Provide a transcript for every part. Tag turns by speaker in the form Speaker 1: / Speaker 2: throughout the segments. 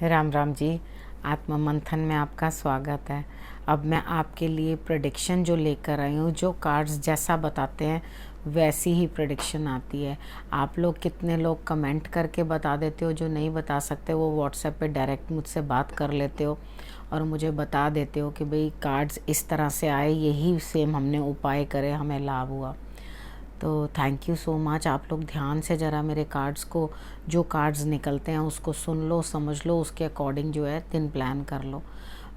Speaker 1: राम राम जी। आत्म मंथन में आपका स्वागत है। अब मैं आपके लिए प्रेडिक्शन जो लेकर आई हूँ, जो कार्ड्स जैसा बताते हैं वैसी ही प्रेडिक्शन आती है। आप लोग कितने लोग कमेंट करके बता देते हो, जो नहीं बता सकते वो व्हाट्सएप पे डायरेक्ट मुझसे बात कर लेते हो और मुझे बता देते हो कि भाई कार्ड्स इस तरह से आए, यही सेम हमने उपाय करे, हमें लाभ हुआ। तो थैंक यू सो मच। आप लोग ध्यान से ज़रा मेरे कार्ड्स को, जो कार्ड्स निकलते हैं उसको सुन लो, समझ लो, उसके अकॉर्डिंग जो है दिन प्लान कर लो।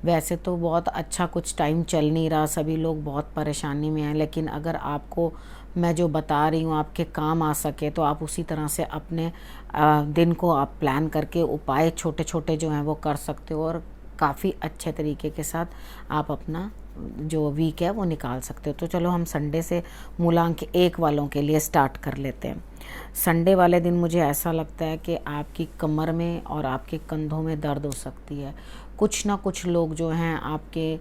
Speaker 1: वैसे तो बहुत अच्छा कुछ टाइम चल नहीं रहा, सभी लोग बहुत परेशानी में हैं, लेकिन अगर आपको मैं जो बता रही हूँ आपके काम आ सके तो आप उसी तरह से अपने दिन को आप प्लान करके उपाय छोटे छोटे जो हैं वो कर सकते हो और काफ़ी अच्छे तरीके के साथ आप अपना जो वीक है वो निकाल सकते हो। तो चलो हम संडे से मूलांक 1 वालों के लिए स्टार्ट कर लेते हैं। संडे वाले दिन मुझे ऐसा लगता है कि आपकी कमर में और आपके कंधों में दर्द हो सकती है। कुछ ना कुछ लोग जो हैं आपके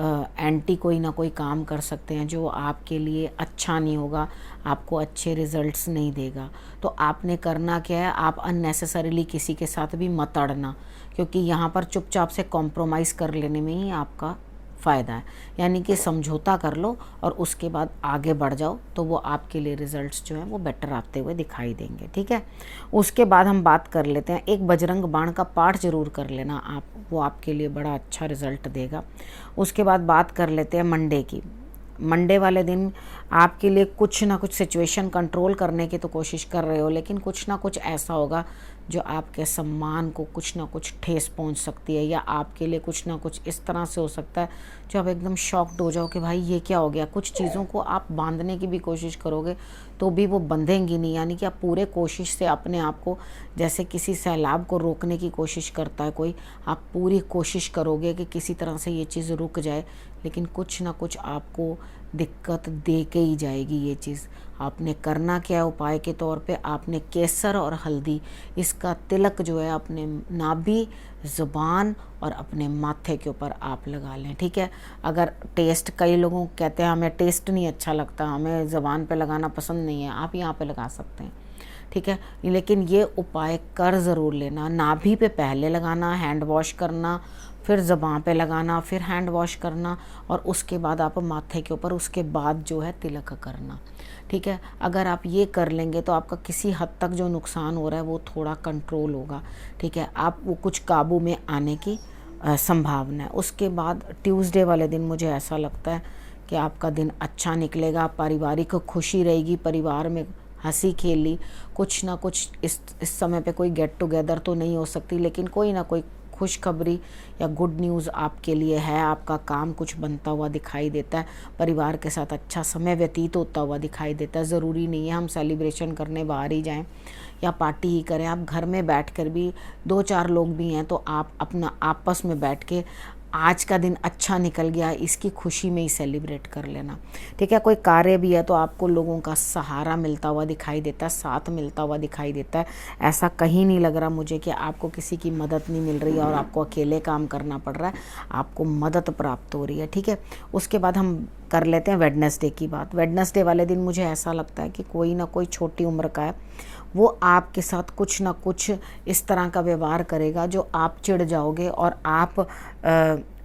Speaker 1: एंटी कोई ना कोई काम कर सकते हैं जो आपके लिए अच्छा नहीं होगा, आपको अच्छे रिजल्ट्स नहीं देगा। तो आपने करना क्या है, आप अननेसेसरीली किसी के साथ भी मत अड़ना, क्योंकि यहाँ पर चुपचाप से कॉम्प्रोमाइज़ कर लेने में ही आपका फ़ायदा है। यानी कि समझौता कर लो और उसके बाद आगे बढ़ जाओ, तो वो आपके लिए रिज़ल्ट्स जो हैं वो बेटर आते हुए दिखाई देंगे। ठीक है, उसके बाद हम बात कर लेते हैं, एक बजरंग बाण का पाठ ज़रूर कर लेना आप, वो आपके लिए बड़ा अच्छा रिज़ल्ट देगा। उसके बाद बात कर लेते हैं मंडे की। मंडे वाले दिन आपके लिए कुछ ना कुछ सिचुएशन कंट्रोल करने की तो कोशिश कर रहे हो, लेकिन कुछ ना कुछ ऐसा होगा जो आपके सम्मान को कुछ ना कुछ ठेस पहुंच सकती है, या आपके लिए कुछ ना कुछ इस तरह से हो सकता है जो आप एकदम शॉक्ड हो जाओ कि भाई ये क्या हो गया। कुछ चीज़ों को आप बांधने की भी कोशिश करोगे तो भी वो बंधेंगी नहीं, यानी कि आप पूरे कोशिश से अपने आप को, जैसे किसी सैलाब को रोकने की कोशिश करता है कोई, आप पूरी कोशिश करोगे कि किसी तरह से ये चीज़ रुक जाए, लेकिन कुछ ना कुछ आपको दिक्कत दे के ही जाएगी ये चीज़। आपने करना क्या है, उपाय के तौर पे आपने केसर और हल्दी, इसका तिलक जो है अपने नाभि, ज़ुबान और अपने माथे के ऊपर आप लगा लें। ठीक है, अगर टेस्ट, कई लोगों को कहते हैं हमें टेस्ट नहीं अच्छा लगता, हमें ज़ुबान पे लगाना पसंद नहीं है, आप यहाँ पे लगा सकते हैं। ठीक है, लेकिन ये उपाय कर ज़रूर लेना। नाभि पे पहले लगाना, हैंड वॉश करना, फिर ज़बान पे लगाना, फिर हैंड वॉश करना और उसके बाद आप माथे के ऊपर, उसके बाद जो है तिलक करना। ठीक है, अगर आप ये कर लेंगे तो आपका किसी हद तक जो नुकसान हो रहा है वो थोड़ा कंट्रोल होगा। ठीक है, आप वो कुछ काबू में आने की संभावना है। उसके बाद ट्यूसडे वाले दिन मुझे ऐसा लगता है कि आपका दिन अच्छा निकलेगा, पारिवारिक खुशी रहेगी, परिवार में हंसी खेली, कुछ ना कुछ इस समय पे कोई गेट टुगेदर तो नहीं हो सकती, लेकिन कोई ना कोई खुशखबरी या गुड न्यूज़ आपके लिए है। आपका काम कुछ बनता हुआ दिखाई देता है, परिवार के साथ अच्छा समय व्यतीत होता हुआ दिखाई देता है। ज़रूरी नहीं है हम सेलिब्रेशन करने बाहर ही जाएं या पार्टी ही करें, आप घर में बैठकर भी, 2-4 लोग भी हैं तो आप अपना आपस में बैठ के आज का दिन अच्छा निकल गया इसकी खुशी में ही सेलिब्रेट कर लेना। ठीक है, कोई कार्य भी है तो आपको लोगों का सहारा मिलता हुआ दिखाई देता है, साथ मिलता हुआ दिखाई देता है। ऐसा कहीं नहीं लग रहा मुझे कि आपको किसी की मदद नहीं मिल रही है और आपको अकेले काम करना पड़ रहा है, आपको मदद प्राप्त हो रही है। ठीक है, उसके बाद हम कर लेते हैं वेडनेसडे की बात। वेडनेसडे वाले दिन मुझे ऐसा लगता है कि कोई ना कोई छोटी उम्र का है, वो आपके साथ कुछ ना कुछ इस तरह का व्यवहार करेगा जो आप चिढ़ जाओगे और आप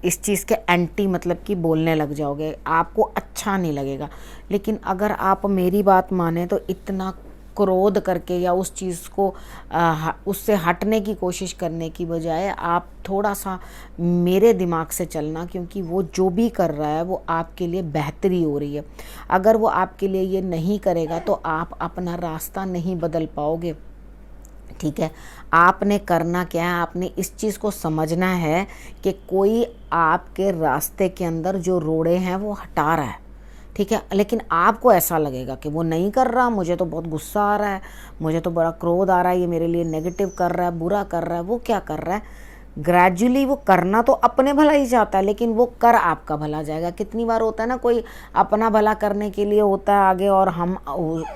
Speaker 1: इस चीज़ के एंटी, मतलब कि बोलने लग जाओगे, आपको अच्छा नहीं लगेगा। लेकिन अगर आप मेरी बात माने तो इतना क्रोध करके या उस चीज़ को उससे हटने की कोशिश करने की बजाय आप थोड़ा सा मेरे दिमाग से चलना, क्योंकि वो जो भी कर रहा है वो आपके लिए बेहतरी हो रही है। अगर वो आपके लिए ये नहीं करेगा तो आप अपना रास्ता नहीं बदल पाओगे। ठीक है, आपने करना क्या है, आपने इस चीज़ को समझना है कि कोई आपके रास्ते के अंदर जो रोड़े हैं वो हटा रहा है। ठीक है, लेकिन आपको ऐसा लगेगा कि वो नहीं कर रहा, मुझे तो बहुत गुस्सा आ रहा है, मुझे तो बड़ा क्रोध आ रहा है, ये मेरे लिए नेगेटिव कर रहा है, बुरा कर रहा है, वो क्या कर रहा है। ग्रेजुअली वो करना तो अपने भला ही चाहता है, लेकिन वो कर आपका भला जाएगा। कितनी बार होता है ना, कोई अपना भला करने के लिए होता है आगे और हम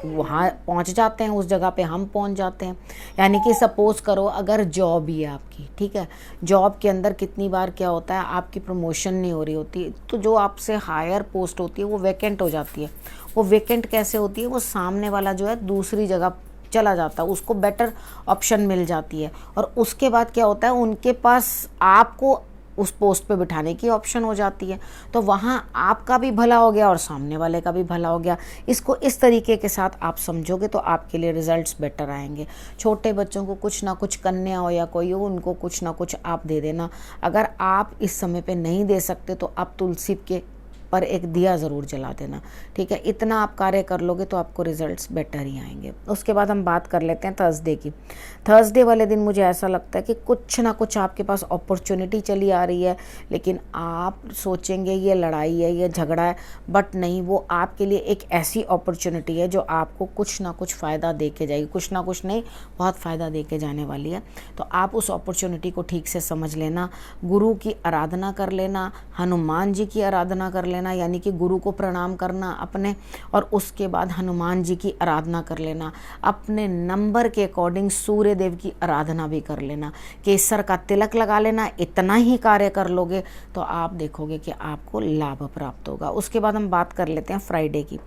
Speaker 1: वहाँ पहुँच जाते हैं, उस जगह पे हम पहुँच जाते हैं। यानी कि सपोज़ करो अगर जॉब ही है आपकी, ठीक है, जॉब के अंदर कितनी बार क्या होता है, आपकी प्रमोशन नहीं हो रही होती तो जो आपसे हायर पोस्ट होती है वो वैकेंट हो जाती है। वो वैकेंट कैसे होती है, वो सामने वाला जो है दूसरी जगह चला जाता है, उसको बेटर ऑप्शन मिल जाती है। और उसके बाद क्या होता है, उनके पास आपको उस पोस्ट पे बिठाने की ऑप्शन हो जाती है। तो वहाँ आपका भी भला हो गया और सामने वाले का भी भला हो गया। इसको इस तरीके के साथ आप समझोगे तो आपके लिए रिजल्ट्स बेटर आएंगे। छोटे बच्चों को कुछ ना कुछ, कन्या हो या कोई हो, उनको कुछ ना कुछ आप दे देना। अगर आप इस समय पे नहीं दे सकते तो आप तुलसी के पर एक दिया ज़रूर जला देना, ठीक है। इतना आप कार्य कर लोगे तो आपको रिजल्ट्स बेटर ही आएंगे। उसके बाद हम बात कर लेते हैं थर्सडे की। थर्सडे वाले दिन मुझे ऐसा लगता है कि कुछ ना कुछ आपके पास अपॉर्चुनिटी चली आ रही है, लेकिन आप सोचेंगे ये लड़ाई है, ये झगड़ा है, बट नहीं, वो आपके लिए एक ऐसी अपॉर्चुनिटी है जो आपको कुछ ना कुछ फ़ायदा दे के जाएगी। कुछ ना कुछ नहीं, बहुत फ़ायदा दे के जाने वाली है। तो आप उस अपॉर्चुनिटी को ठीक से समझ लेना। गुरु की आराधना कर लेना, हनुमान जी की आराधना कर लेना, यानी कि गुरु को प्रणाम करना अपने, और उसके बाद हनुमान जी की आराधना कर लेना। अपने नंबर के अकॉर्डिंग सूर्य देव की आराधना भी कर लेना। केसर का तिलक लगा लेना। इतना ही कार्य कर लोगे तो आप देखोगे कि आपको लाभ प्राप्त होगा। उसके बाद हम बात कर लेते हैं फ्राइडे की।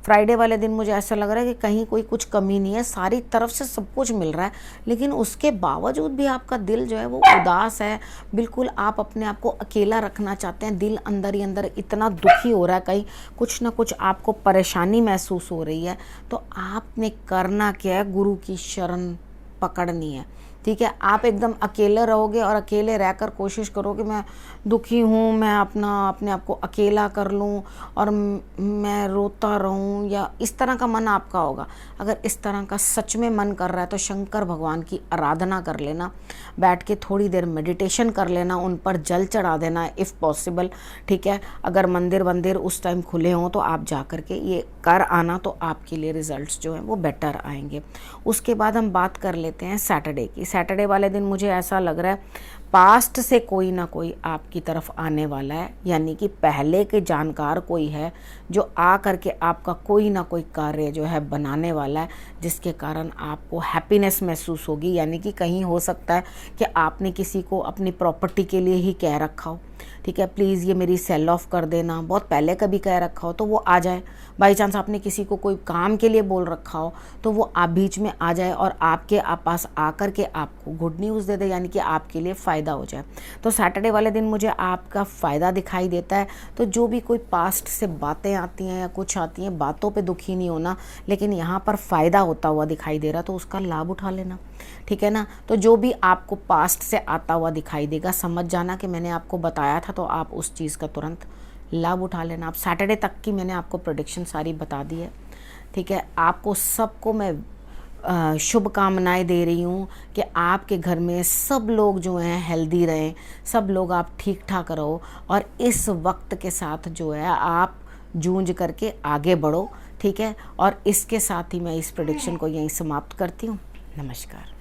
Speaker 1: फ्राइडे वाले दिन मुझे ऐसा लग रहा है कि कहीं कोई कुछ कमी नहीं है, सारी तरफ से सब कुछ मिल रहा है, लेकिन उसके बावजूद भी आपका दिल जो है वो उदास है। बिल्कुल आप अपने आप को अकेला रखना चाहते हैं। दिल अंदर ही अंदर इतना दुखी हो रहा है, कहीं कुछ ना कुछ आपको परेशानी महसूस हो रही है। तो आपने करना क्या है, गुरु की शरण पकड़नी है, ठीक है। आप एकदम अकेले रहोगे और अकेले रहकर कोशिश करोगे मैं दुखी हूँ, मैं अपने आप को अकेला कर लूँ और मैं रोता रहूँ, या इस तरह का मन आपका होगा। अगर इस तरह का सच में मन कर रहा है तो शंकर भगवान की आराधना कर लेना, बैठ के थोड़ी देर मेडिटेशन कर लेना, उन पर जल चढ़ा देना इफ़ पॉसिबल, ठीक है। अगर मंदिर उस टाइम खुले हों तो आप जा कर के ये कर आना, तो आपके लिए रिजल्ट्स जो हैं वो बेटर आएंगे। उसके बाद हम बात कर लेते हैं सैटरडे की। सैटरडे वाले दिन मुझे ऐसा लग रहा है पास्ट से कोई ना कोई आपकी तरफ आने वाला है, यानी कि पहले के जानकार कोई है जो आ करके आपका कोई ना कोई कार्य जो है बनाने वाला है, जिसके कारण आपको हैप्पीनेस महसूस होगी। यानी कि कहीं हो सकता है कि आपने किसी को अपनी प्रॉपर्टी के लिए ही कह रखा हो, ठीक है, प्लीज़ ये मेरी सेल ऑफ कर देना, बहुत पहले कभी कह रखा हो तो वो आ जाए। बाई चांस आपने किसी को कोई काम के लिए बोल रखा हो तो वो आप बीच में आ जाए और आपके पास आकर के आपको गुड न्यूज़ दे दे, यानी कि आपके लिए फ़ायदा हो जाए। तो सैटरडे वाले दिन मुझे आपका फ़ायदा दिखाई देता है। तो जो भी कोई पास्ट से बातें आती हैं या कुछ आती हैं, बातों पे दुखी नहीं होना, लेकिन यहाँ पर फ़ायदा होता हुआ दिखाई दे रहा तो उसका लाभ उठा लेना, ठीक है ना। तो जो भी आपको पास्ट से आता हुआ दिखाई देगा, समझ जाना कि मैंने आपको बताया था, तो आप उस चीज़ का तुरंत लाभ उठा लेना। आप सैटरडे तक की मैंने आपको प्रेडिक्शन सारी बता दी है, ठीक है। आपको सबको मैं शुभकामनाएं दे रही हूँ कि आपके घर में सब लोग जो हैं हेल्दी रहें, सब लोग आप ठीक ठाक रहो, और इस वक्त के साथ जो है आप जूझ करके आगे बढ़ो, ठीक है। और इसके साथ ही मैं इस प्रेडिक्शन को यहीं समाप्त करती हूँ। नमस्कार।